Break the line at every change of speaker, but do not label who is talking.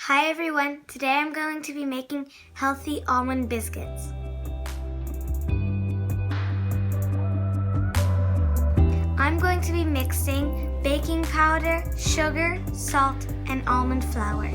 Hi everyone, today I'm going to be making healthy almond biscuits. I'm going to be mixing baking powder, sugar, salt, and almond flour.